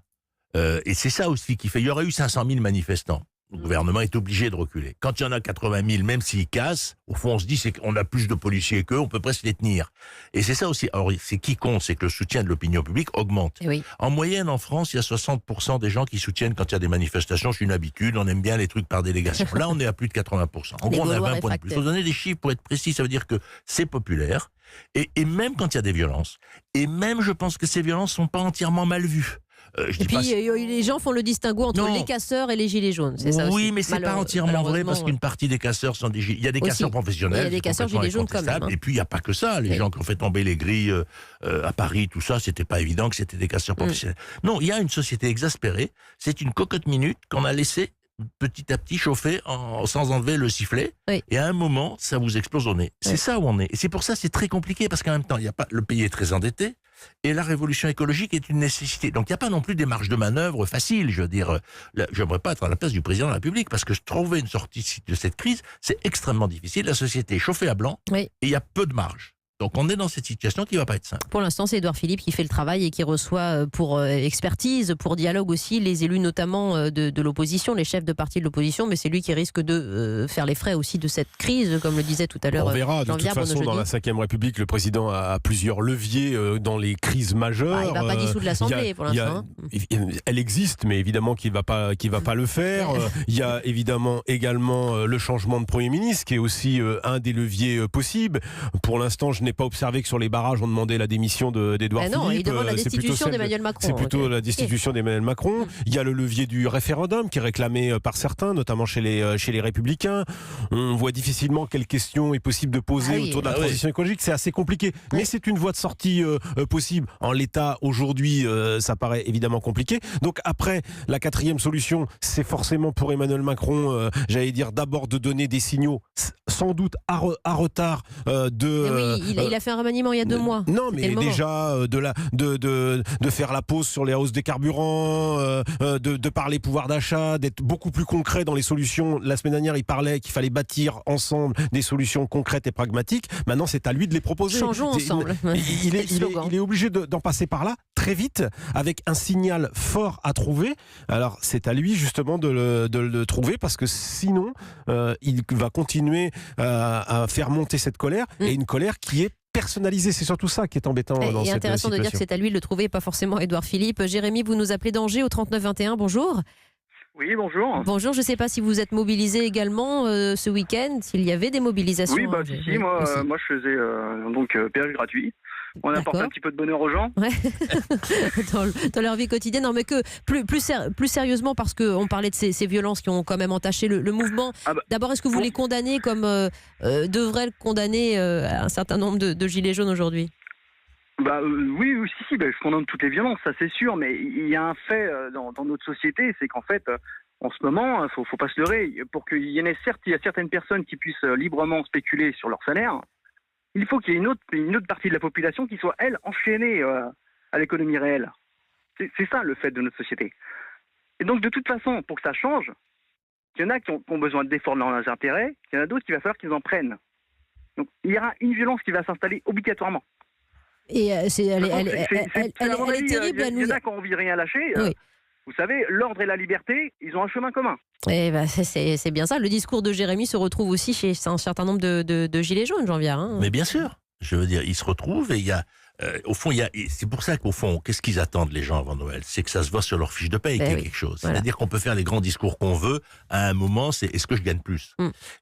Et c'est ça aussi qui fait, il y aurait eu 500 000 manifestants. Le gouvernement est obligé de reculer. Quand il y en a 80 000, même s'ils cassent, au fond, on se dit c'est qu'on a plus de policiers qu'eux, on peut presque les tenir. Et c'est ça aussi. Alors, c'est qui compte, c'est que le soutien de l'opinion publique augmente. Oui. En moyenne, en France, il y a 60% des gens qui soutiennent quand il y a des manifestations. C'est une habitude, on aime bien les trucs par délégation. Là, on est à plus de 80%. En gros, on a 20 points de plus. Il faut donner des chiffres pour être précis, ça veut dire que c'est populaire. Et même quand il y a des violences, et même je pense que ces violences ne sont pas entièrement mal vues. Et puis les gens font le distinguo entre les casseurs et les gilets jaunes, c'est ça aussi. Oui, mais c'est pas entièrement vrai parce qu'une partie des casseurs sont des gilets. Il y a des casseurs professionnels, il y a des casseurs gilets jaunes quand même. Et puis il n'y a pas que ça. Les gens qui ont fait tomber les grilles à Paris, tout ça, c'était pas évident que c'était des casseurs professionnels. Non, il y a une société exaspérée. C'est une cocotte minute qu'on a laissée petit à petit chauffer sans enlever le sifflet. Oui. Et à un moment, ça vous explose au nez. C'est ça où on est. Et c'est pour ça que c'est très compliqué parce qu'en même temps, le pays est très endetté. Et la révolution écologique est une nécessité. Donc il n'y a pas non plus des marges de manœuvre faciles. Je veux dire, j'aimerais pas être à la place du président de la République parce que trouver une sortie de cette crise, c'est extrêmement difficile. La société est chauffée à blanc et il y a peu de marge. Donc on est dans cette situation qui ne va pas être simple. Pour l'instant, c'est Édouard Philippe qui fait le travail et qui reçoit pour expertise, pour dialogue aussi, les élus notamment de l'opposition, les chefs de parti de l'opposition, mais c'est lui qui risque de faire les frais aussi de cette crise, comme le disait tout à l'heure. On verra, de toute façon, dans la Ve République, le président a plusieurs leviers dans les crises majeures. Il ne va pas dissoudre l'Assemblée pour l'instant. Elle existe, mais évidemment qu'il ne va pas le faire. Il y a évidemment également le changement de Premier ministre, qui est aussi un des leviers possibles. Pour l'instant, je n'ai pas observé que sur les barrages, on demandait la démission d'Édouard Philippe. Non, il demande la destitution d'Emmanuel Macron. C'est plutôt la destitution d'Emmanuel Macron. Il y a le levier du référendum qui est réclamé par certains, notamment chez les Républicains. On voit difficilement quelle question est possible de poser autour de la transition écologique. C'est assez compliqué. Mais c'est une voie de sortie possible. En l'état, aujourd'hui, ça paraît évidemment compliqué. Donc après, la 4e solution, c'est forcément pour Emmanuel Macron, j'allais dire d'abord de donner des signaux, sans doute à retard il a fait un remaniement il y a 2 mois. Non, mais déjà de faire la pause sur les hausses des carburants, de parler pouvoir d'achat, d'être beaucoup plus concret dans les solutions. La semaine dernière, il parlait qu'il fallait bâtir ensemble des solutions concrètes et pragmatiques. Maintenant, c'est à lui de les proposer. Changeons ensemble. Il est obligé d'en passer par là très vite, avec un signal fort à trouver. Alors, c'est à lui justement de le trouver, parce que sinon, il va continuer à faire monter cette colère, et une colère qui est personnalisée. C'est surtout ça qui est embêtant dans cette situation. C'est intéressant de dire que c'est à lui de le trouver, pas forcément Édouard Philippe. Jérémy, vous nous appelez d'Angers au 3921. Bonjour. Oui, bonjour. Bonjour, je ne sais pas si vous êtes mobilisé également ce week-end, s'il y avait des mobilisations. Oui, moi je faisais péage gratuit. On apporte un petit peu de bonheur aux gens. Ouais. dans leur vie quotidienne. Non, mais que plus sérieusement, parce qu'on parlait de ces violences qui ont quand même entaché le mouvement. D'abord, est-ce que vous les condamnez comme devraient le condamner un certain nombre de gilets jaunes aujourd'hui? Oui, je condamne toutes les violences, ça c'est sûr, mais il y a un fait dans notre société, c'est qu'en fait, en ce moment, faut pas se leurrer, pour qu'il y ait certes, il y a certaines personnes qui puissent librement spéculer sur leur salaire. Il faut qu'il y ait une autre partie de la population qui soit, elle, enchaînée à l'économie réelle. C'est ça le fait de notre société. Et donc, de toute façon, pour que ça change, il y en a qui ont besoin de défendre leurs intérêts, il y en a d'autres qui va falloir qu'ils en prennent. Donc, il y aura une violence qui va s'installer obligatoirement. Et elle est terrible. Il y en a qui ont envie de rien lâcher. Oui. Vous savez, l'ordre et la liberté, ils ont un chemin commun. C'est bien ça. Le discours de Jérémy se retrouve aussi chez un certain nombre de gilets jaunes, Jean Viard. Mais bien sûr. Je veux dire, ils se retrouvent et il y a au fond, et c'est pour ça qu'au fond, qu'est-ce qu'ils attendent les gens avant Noël? C'est que ça se voit sur leur fiche de paye, quelque chose. Voilà. C'est-à-dire qu'on peut faire les grands discours qu'on veut, à un moment, c'est est-ce que je gagne plus?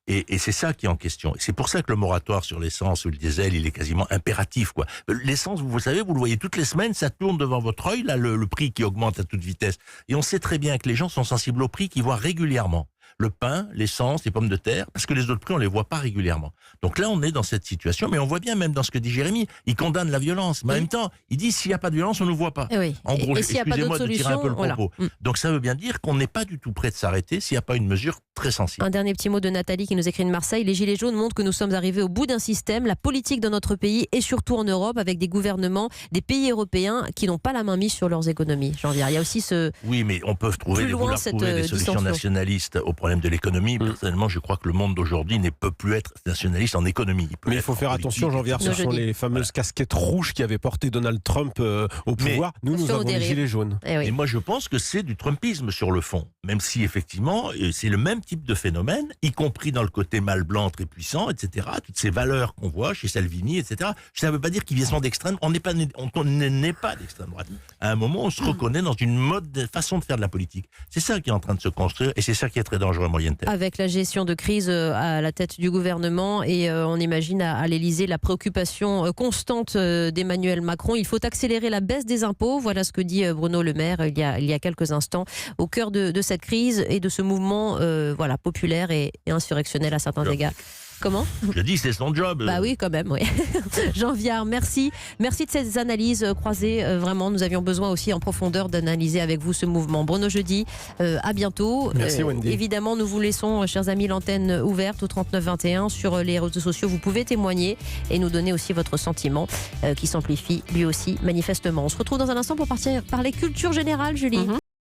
Et c'est ça qui est en question. Et c'est pour ça que le moratoire sur l'essence ou le diesel, il est quasiment impératif, quoi. L'essence, vous savez, vous le voyez toutes les semaines, ça tourne devant votre œil, là, le prix qui augmente à toute vitesse. Et on sait très bien que les gens sont sensibles au prix qu'ils voient régulièrement. Le pain, l'essence, les pommes de terre, parce que les autres prix, on les voit pas régulièrement. Donc là, on est dans cette situation, mais on voit bien même dans ce que dit Jérémy, il condamne la violence, mais en même temps, il dit s'il n'y a pas de violence, on ne voit pas. Oui. En gros, et s'il n'y a pas d'autre excusez-moi de tirer un peu le solution, propos. Donc ça veut bien dire qu'on n'est pas du tout prêt de s'arrêter s'il n'y a pas une mesure très sensible. Un dernier petit mot de Nathalie qui nous écrit de Marseille. Les Gilets jaunes montrent que nous sommes arrivés au bout d'un système, la politique dans notre pays et surtout en Europe, avec des gouvernements des pays européens qui n'ont pas la main mise sur leurs économies. J'en viens. Il y a aussi ce... Oui, mais on peut trouver des solutions dissension. nationalistes au problème de l'économie. Personnellement, je crois que le monde d'aujourd'hui ne peut plus être nationaliste en économie. Mais il faut faire attention, Jean-Pierre, ce sont les fameuses casquettes rouges qui avaient porté Donald Trump au pouvoir. Nous avons les Gilets jaunes. Et moi, je pense que c'est du Trumpisme sur le fond. Même si, effectivement, c'est le même type de phénomène, y compris dans le côté mâle blanc très puissant, etc. Toutes ces valeurs qu'on voit chez Salvini, etc. Ça ne veut pas dire qu'ils viennent d'extrême. On n'est pas d'extrême droite. À un moment, on se reconnaît dans une façon de faire de la politique. C'est ça qui est en train de se construire et c'est ça qui est très dangereux à moyen terme. Avec la gestion de crise à la tête du gouvernement et on imagine à l'Élysée la préoccupation constante d'Emmanuel Macron. Il faut accélérer la baisse des impôts. Voilà ce que dit Bruno Le Maire il y a quelques instants au cœur de cette crise et de ce mouvement populaire et insurrectionnel à certains égards. Comment ? Je dis, c'est son job. Bah oui, quand même, oui. Jean Viard, merci. Merci de ces analyses croisées. Vraiment, nous avions besoin aussi en profondeur d'analyser avec vous ce mouvement. Bruno Jeudi, à bientôt. Merci Wendy. Évidemment, nous vous laissons, chers amis, l'antenne ouverte au 3921 sur les réseaux sociaux. Vous pouvez témoigner et nous donner aussi votre sentiment qui s'amplifie lui aussi manifestement. On se retrouve dans un instant pour parler culture générale, Julie.